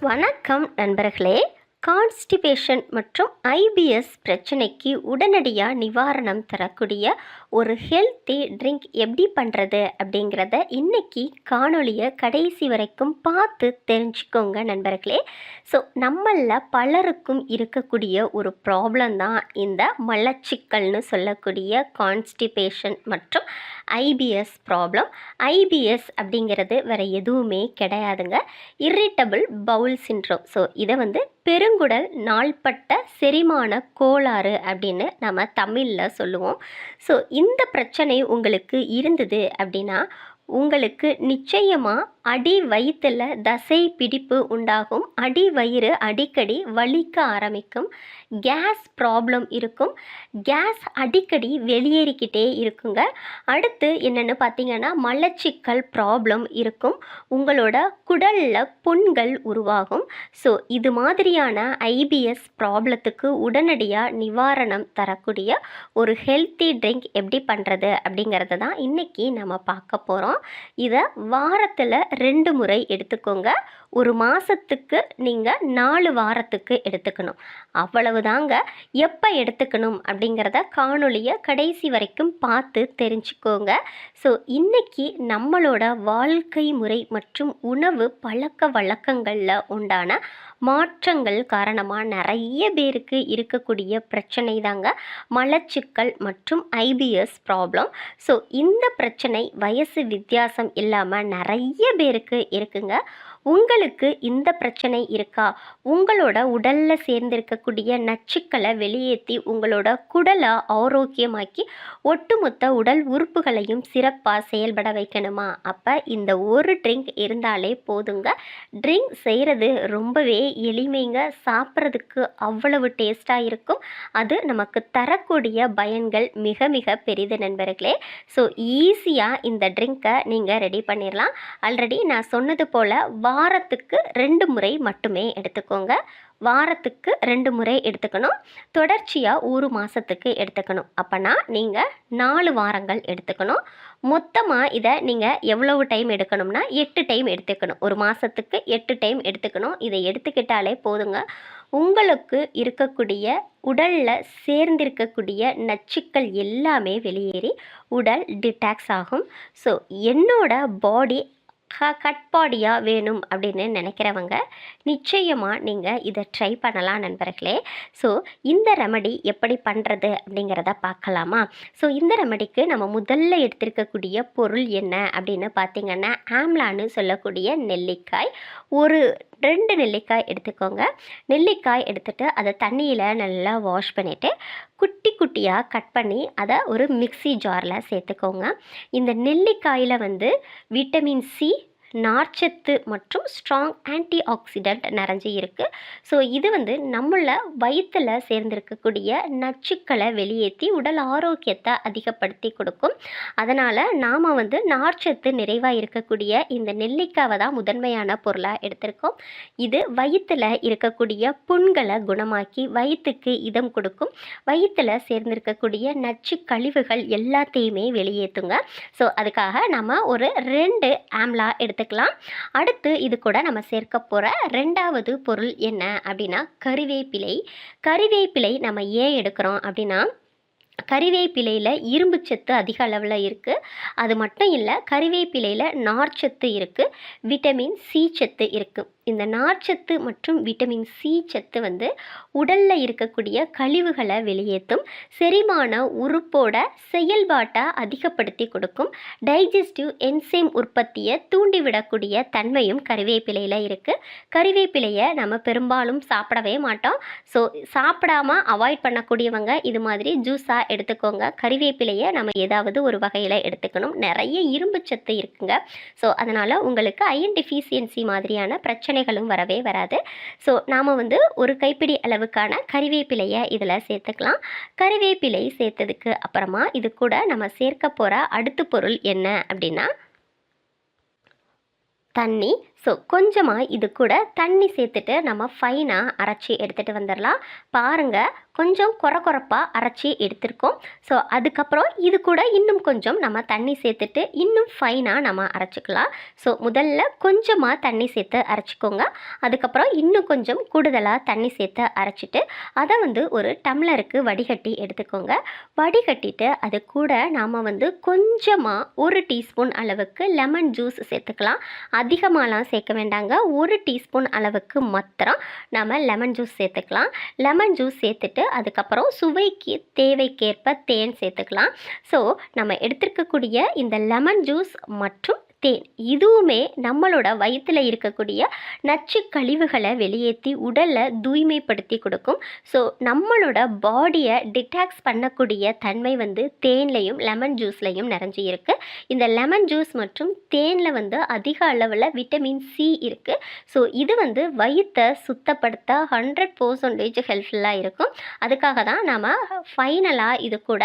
வணக்கம் நண்பர்களே. கான்ஸ்டிபேஷன் மற்றும் ஐபிஎஸ் பிரச்சனைக்கு உடனடியாக நிவாரணம் தரக்கூடிய ஒரு ஹெல்த்தி ட்ரிங்க் எப்படி பண்ணுறது அப்படிங்கிறத இன்றைக்கி காணொலியை கடைசி வரைக்கும் பார்த்து தெரிஞ்சுக்கோங்க நண்பர்களே. ஸோ நம்மளில் பலருக்கும் இருக்கக்கூடிய ஒரு ப்ராப்ளம் தான் இந்த மலச்சிக்கல்னு சொல்லக்கூடிய கான்ஸ்டிபேஷன் மற்றும் ஐபிஎஸ் ப்ராப்ளம். ஐபிஎஸ் அப்படிங்கிறது வேறு எதுவுமே கிடையாதுங்க, இரிட்டபிள் பவுல் சிண்ட்ரோம். ஸோ இதை பெருங்குடல் நாள்பட்ட செரிமான கோளாறு அப்படின்னு நம்ம தமிழில் சொல்லுவோம். ஸோ இந்த பிரச்சனை உங்களுக்கு இருந்தது அப்படின்னா உங்களுக்கு நிச்சயமாக அடி வயிற்றில் தசை பிடிப்பு உண்டாகும், அடி வயிறு அடிக்கடி வலிக்க ஆரம்பிக்கும், கேஸ் ப்ராப்ளம் இருக்கும், கேஸ் அடிக்கடி வெளியேறிக்கிட்டே இருக்குங்க. அடுத்து என்னென்னு பார்த்தீங்கன்னா மலச்சிக்கல் ப்ராப்ளம் இருக்கும், உங்களோட குடலில் புண்கள் உருவாகும். ஸோ இது மாதிரியான ஐபிஎஸ் ப்ராப்ளத்துக்கு உடனடியாக நிவாரணம் தரக்கூடிய ஒரு ஹெல்த்தி ட்ரிங்க் எப்படி பண்ணுறது அப்படிங்கிறத தான் இன்றைக்கி நம்ம பார்க்க போகிறோம். இதை வாரத்தில் 2 முறை எடுத்துக்கோங்க. ஒரு மாதத்துக்கு நீங்கள் 4 வாரத்துக்கு எடுத்துக்கணும், அவ்வளவுதாங்க. எப்போ எடுத்துக்கணும் அப்படிங்கிறத காணொலியை கடைசி வரைக்கும் பார்த்து தெரிஞ்சுக்கோங்க. ஸோ இன்றைக்கி நம்மளோட வாழ்க்கை முறை மற்றும் உணவு பழக்க வழக்கங்களில் உண்டான மாற்றங்கள் காரணமாக நிறைய பேருக்கு இருக்கக்கூடிய பிரச்சனை தாங்க மலச்சிக்கல் மற்றும் ஐபிஎஸ் ப்ராப்ளம். ஸோ இந்த பிரச்சனை வயசு வித்தியாசம் இல்லாமல் நிறைய பேருக்கு இருக்குங்க. உங்களுக்கு இந்த பிரச்சனை இருக்கா? உங்களோட உடலில் சேர்ந்திருக்கக்கூடிய நச்சுக்களை வெளியேற்றி உங்களோட குடலை ஆரோக்கியமாக்கி ஒட்டுமொத்த உடல் உறுப்புகளையும் சிறப்பாக செயல்பட வைக்கணுமா? அப்போ இந்த ஒரு ட்ரிங்க் இருந்தாலே போதுங்க. ட்ரிங்க் செய்கிறது ரொம்பவே எளிமைங்க, சாப்பிட்றதுக்கு அவ்வளவு டேஸ்ட்டாக இருக்கும். அது நமக்கு தரக்கூடிய பயன்கள் மிக மிக பெரிது நண்பர்களே. ஸோ ஈஸியாக இந்த ட்ரிங்க்கை நீங்கள் ரெடி பண்ணிடலாம். ஆல்ரெடி நான் சொன்னது போல் வாரத்துக்கு 2 முறை மட்டுமே எடுத்துக்கோங்க. வாரத்துக்கு 2 முறை எடுத்துக்கணும், தொடர்ச்சியாக ஒரு மாதத்துக்கு எடுத்துக்கணும். அப்போனா நீங்கள் 4 வாரங்கள் எடுத்துக்கணும். மொத்தமாக இதை நீங்கள் எவ்வளவு டைம் எடுக்கணும்னா 8 டைம் எடுத்துக்கணும். ஒரு மாதத்துக்கு 8 டைம் எடுத்துக்கணும். இதை எடுத்துக்கிட்டாலே போதுங்க, உங்களுக்கு இருக்கக்கூடிய உடலில் சேர்ந்திருக்கக்கூடிய நச்சுக்கள் எல்லாமே வெளியேறி உடல் டிடாக்ஸ் ஆகும். ஸோ என்னோட பாடி கட் பாடியாக வேணும் அப்படின்னு நினைக்கிறவங்க நிச்சயமாக நீங்கள் இதை ட்ரை பண்ணலாம் நண்பர்களே. ஸோ இந்த ரெமடி எப்படி பண்ணுறது அப்படிங்கிறத பார்க்கலாமா? ஸோ இந்த ரெமடிக்கு நம்ம முதல்ல எடுத்திருக்கக்கூடிய பொருள் என்ன அப்படின்னு பார்த்திங்கன்னா ஆம்லான்னு சொல்லக்கூடிய நெல்லிக்காய். ஒரு 2 நெல்லிக்காய் எடுத்துக்கோங்க. நெல்லிக்காய் எடுத்துகிட்டு அதை தண்ணியில் நல்லா வாஷ் பண்ணிவிட்டு குட்டி குட்டியாக கட் பண்ணி அதை ஒரு மிக்ஸி ஜாரில் சேர்த்துக்கோங்க. இந்த நெல்லிக்காயில் விட்டமின் சி, நார்ச்சத்து மற்றும் ஸ்ட்ராங் ஆன்டி ஆக்சிடென்ட் நிறைஞ்சி இருக்குது. ஸோ இது நம்மள வயிற்றில் சேர்ந்திருக்கக்கூடிய நச்சுக்களை வெளியேற்றி உடல் ஆரோக்கியத்தை அதிகப்படுத்தி கொடுக்கும். அதனால் நாம் நார்ச்சத்து நிறைவாக இருக்கக்கூடிய இந்த நெல்லிக்காவை தான் முதன்மையான பொருளாக எடுத்திருக்கோம். இது வயிற்றில் இருக்கக்கூடிய புண்களை குணமாக்கி வயிற்றுக்கு இதம் கொடுக்கும், வயிற்றில் சேர்ந்திருக்கக்கூடிய நச்சு கழிவுகள் எல்லாத்தையுமே வெளியேற்றுங்க. ஸோ அதுக்காக நம்ம ஒரு 2 ஆம்லா எடுத்துக்கலாம். அடுத்து இது கூட நம்ம சேர்க்க போகிற 2வது பொருள் என்ன அப்படின்னா கறிவேப்பிலை. கறிவேப்பிலை நம்ம ஏன் எடுக்கிறோம் அப்படின்னா கறிவேப்பிலையில் இரும்பு சத்து அதிக அளவில் இருக்குது. அது மட்டும் இல்லை, கறிவேப்பிலையில் நார்ச்சத்து இருக்குது, விட்டமின் சி சத்து இருக்குது. இந்த நார்ச்சத்து மற்றும் விட்டமின் சி சத்து உடலில் இருக்கக்கூடிய கழிவுகளை வெளியேற்றும், செரிமான உறுப்போட செயல்பாட்டை அதிகப்படுத்தி கொடுக்கும், டைஜஸ்டிவ் என்சைம் உற்பத்தியை தூண்டிவிடக்கூடிய தன்மையும் கறிவேப்பிலையில் இருக்குது. கறிவேப்பிலையை நம்ம பெரும்பாலும் சாப்பிடவே மாட்டோம். ஸோ சாப்பிடாமல் அவாய்ட் பண்ணக்கூடியவங்க இது மாதிரி ஜூஸாக எடுத்துக்கோங்க. கறிவேப்பிலையை நம்ம ஏதாவது ஒரு வகையில் எடுத்துக்கணும். நிறைய இரும்பு சத்து இருக்குங்க. ஸோ அதனால் உங்களுக்கு அயன் டெஃபிஷியன்சி மாதிரியான பிரச்சனைகளும் வரவே வராது. ஸோ நாம் ஒரு கைப்பிடி அளவுக்கான கறிவேப்பிலையை இதில் சேர்த்துக்கலாம். கறிவேப்பிலை சேர்த்ததுக்கு அப்புறமா இது கூட நம்ம சேர்க்க போகிற அடுத்த பொருள் என்ன அப்படின்னா தண்ணி. ஸோ கொஞ்சமாக இது கூட தண்ணி சேர்த்துட்டு நம்ம ஃபைனாக அரைச்சி எடுத்துகிட்டு வந்துடலாம். பாருங்கள், கொஞ்சம் கொரப்பாக அரைச்சி எடுத்திருக்கோம். ஸோ அதுக்கப்புறம் இது கூட இன்னும் கொஞ்சம் நம்ம தண்ணி சேர்த்துட்டு இன்னும் ஃபைனாக நம்ம அரைச்சிக்கலாம். ஸோ முதல்ல கொஞ்சமாக தண்ணி சேர்த்து அரைச்சிக்கோங்க. அதுக்கப்புறம் இன்னும் கொஞ்சம் கூடுதலாக தண்ணி சேர்த்து அரைச்சிட்டு அதை ஒரு டம்ளருக்கு வடிகட்டி எடுத்துக்கோங்க. வடிகட்டிட்டு அது கூட நாம் கொஞ்சமாக 1 டீஸ்பூன் அளவுக்கு லெமன் ஜூஸ் சேர்த்துக்கலாம். அதிகமாகலாம் சேர்க்க வேண்டாங்க. 1 டீஸ்பூன் அளவுக்கு மாத்திரம் நம்ம லெமன் ஜூஸ் சேர்த்துக்கலாம். லெமன் ஜூஸ் சேர்த்துட்டு அதுக்கப்புறம் சுவைக்கு தேவைக்கேற்ப தேன் சேர்த்துக்கலாம். ஸோ நம்ம எடுத்துருக்கக்கூடிய இந்த லெமன் ஜூஸ் மற்றும் தேன் இதுவுமே நம்மளோட வயிற்றில் இருக்கக்கூடிய நச்சு கழிவுகளை வெளியேற்றி உடலை தூய்மைப்படுத்தி கொடுக்கும். ஸோ நம்மளோட பாடியை டிடாக்ஸ் பண்ணக்கூடிய தன்மை தேன்லையும் லெமன் ஜூஸ்லையும் நிறைஞ்சி இருக்குது. இந்த லெமன் ஜூஸ் மற்றும் தேனில் அதிக அளவில் விட்டமின் சி இருக்குது. ஸோ இது வயிற்றை சுத்தப்படுத்த 100% ஹெல்ப்ஃபுல்லாக இருக்கும். அதுக்காக தான் நாம் ஃபைனலாக இது கூட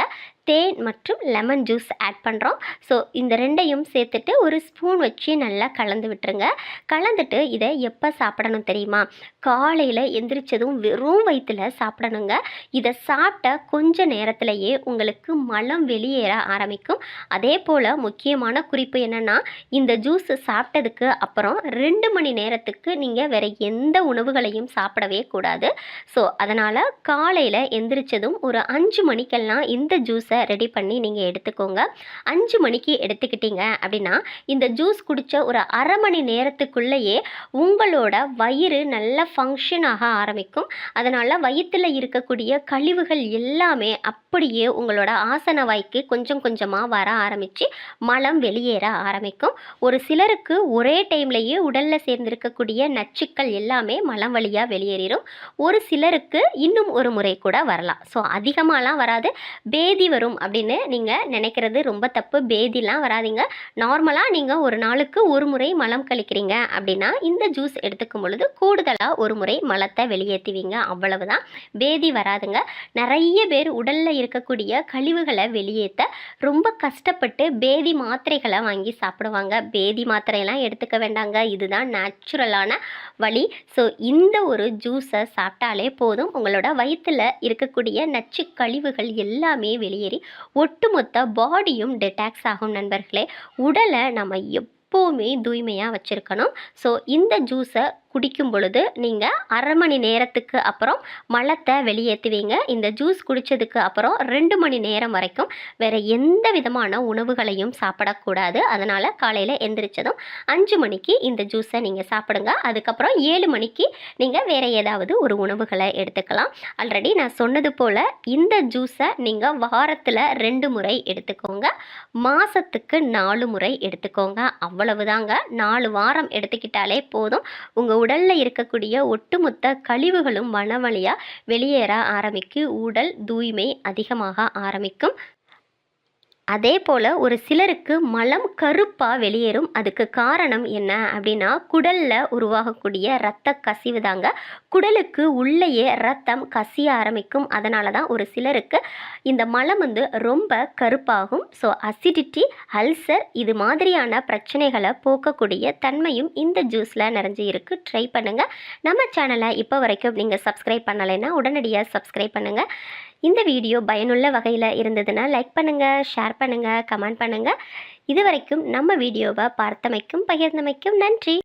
தேன் மற்றும் லெமன் ஜூஸ் ஆட் பண்ணுறோம். ஸோ இந்த ரெண்டையும் சேர்த்துட்டு ஒரு ஸ்பூன் வச்சு நல்லா கலந்து விட்டுருங்க. கலந்துட்டு இதை எப்போ சாப்பிடணும் தெரியுமா? காலையில் எந்திரிச்சதும் வெறும் வயிற்றில் சாப்பிடணுங்க. இதை சாப்பிட்ட கொஞ்ச நேரத்திலேயே உங்களுக்கு மலம் வெளியேற ஆரம்பிக்கும். அதே போல் முக்கியமான குறிப்பு என்னென்னா, இந்த ஜூஸ் சாப்பிட்டதுக்கு அப்புறம் 2 மணி நேரத்துக்கு நீங்கள் வேறு எந்த உணவுகளையும் சாப்பிடவே கூடாது. ஸோ அதனால் காலையில் எந்திரிச்சதும் ஒரு 5 மணிக்கெல்லாம் இந்த ஜூஸை ரெடி பண்ணி நீங்கள் எடுத்துக்கோங்க. 5 மணிக்கு எடுத்துக்கிட்டீங்க அப்படின்னா இந்த ஜூஸ் குடித்த ஒரு அரை மணி நேரத்துக்குள்ளேயே உங்களோட வயிறு நல்லா ஃபங்க்ஷன் ஆக ஆரம்பிக்கும். அதனால் வயிற்றில் இருக்கக்கூடிய கழிவுகள் எல்லாமே அப்படியே உங்களோட ஆசன வாய்க்கு கொஞ்சம் கொஞ்சமாக வர ஆரம்பித்து மலம் வெளியேற ஆரம்பிக்கும். ஒரு சிலருக்கு ஒரே டைம்லேயே உடலில் சேர்ந்திருக்கக்கூடிய நச்சுக்கள் எல்லாமே மலம் வழியாக வெளியேறிடும். ஒரு சிலருக்கு இன்னும் ஒரு முறை கூட வரலாம். ஸோ அதிகமாகலாம் வராது. பேதி வரும் அப்படின்னு நீங்கள் நினைக்கிறது ரொம்ப தப்பு. பேதிலாம் வராதிங்க. நார்மலாக நீங்கள் ஒரு நாளுக்கு ஒரு முறை மலம் கழிக்கிறீங்க அப்படின்னா இந்த ஜூஸ் எடுத்துக்கும் பொழுது கூடுதலாக ஒரு முறை மலத்தை வெளியேற்றுவீங்க. அவ்வளவுதான். பேதி வராதுங்க. நிறைய பேர் உடலில் இருக்கக்கூடிய கழிவுகளை வெளியேற்ற ரொம்ப கஷ்டப்பட்டு பேதி மாத்திரைகளை வாங்கி சாப்பிடுவாங்க. பேதி மாத்திரையெல்லாம் எடுத்துக்க வேண்டாங்க. இதுதான் நேச்சுரலான வழி. ஸோ இந்த ஒரு ஜூஸை சாப்பிட்டாலே போதும். உங்களோட வயிற்றில் இருக்கக்கூடிய நச்சு கழிவுகள் எல்லாமே வெளியேறி ஒட்டுமொத்த பாடியும் டெடாக்ஸ் ஆகும். நண்பர்களே, உடலை நம்ம எப்போவுமே தூய்மையாக வச்சுருக்கணும். ஸோ இந்த ஜூஸை குடிக்கும் பொழுது நீங்கள் அரை மணி நேரத்துக்கு அப்புறம் மலத்தை வெளியேற்றுவீங்க. இந்த ஜூஸ் குடித்ததுக்கு அப்புறம் 2 மணி நேரம் வரைக்கும் வேறு எந்த விதமான உணவுகளையும் சாப்பிடக்கூடாது. அதனால் காலையில் எந்திரிச்சதும் 5 மணிக்கு இந்த ஜூஸை நீங்கள் சாப்பிடுங்க. அதுக்கப்புறம் 7 மணிக்கு நீங்கள் வேறு ஏதாவது ஒரு உணவுகளை எடுத்துக்கலாம். ஆல்ரெடி நான் சொன்னது போல் இந்த ஜூஸை நீங்கள் வாரத்தில் 2 முறை எடுத்துக்கோங்க. மாதத்துக்கு 4 முறை எடுத்துக்கோங்க. அவ்வளவுதாங்க. 4 வாரம் எடுத்துக்கிட்டாலே போதும். உங்கள் உடலில் இருக்கக்கூடிய ஒட்டுமொத்த கழிவுகளும் மனவழியாக வெளியேற ஆரம்பிக்கும். உடல் தூய்மை அதிகமாக ஆரம்பிக்கும். அதே போல் ஒரு சிலருக்கு மலம் கருப்பாக வெளியேறும். அதுக்கு காரணம் என்ன அப்படின்னா, குடலில் உருவாகக்கூடிய இரத்த கசிவு தாங்க. குடலுக்கு உள்ளேயே ரத்தம் கசிய ஆரம்பிக்கும். அதனால தான் ஒரு சிலருக்கு இந்த மலம் ரொம்ப கருப்பாகும். ஸோ அசிடிட்டி, அல்சர் இது மாதிரியான பிரச்சனைகளை போக்கக்கூடிய தன்மையும் இந்த ஜூஸில் நிறைஞ்சி இருக்குது. ட்ரை பண்ணுங்கள். நம்ம சேனலை இப்போ வரைக்கும் நீங்கள் சப்ஸ்கிரைப் பண்ணலைன்னா உடனடியாக சப்ஸ்கிரைப் பண்ணுங்கள். இந்த வீடியோ பயனுள்ள வகையில் இருந்ததுன்னா லைக் பண்ணுங்கள், ஷேர் பண்ணுங்கள், கமெண்ட் பண்ணுங்கள். இது வரைக்கும் நம்ம வீடியோவை பார்த்தமைக்கும் பகிர்ந்தமைக்கும் நன்றி.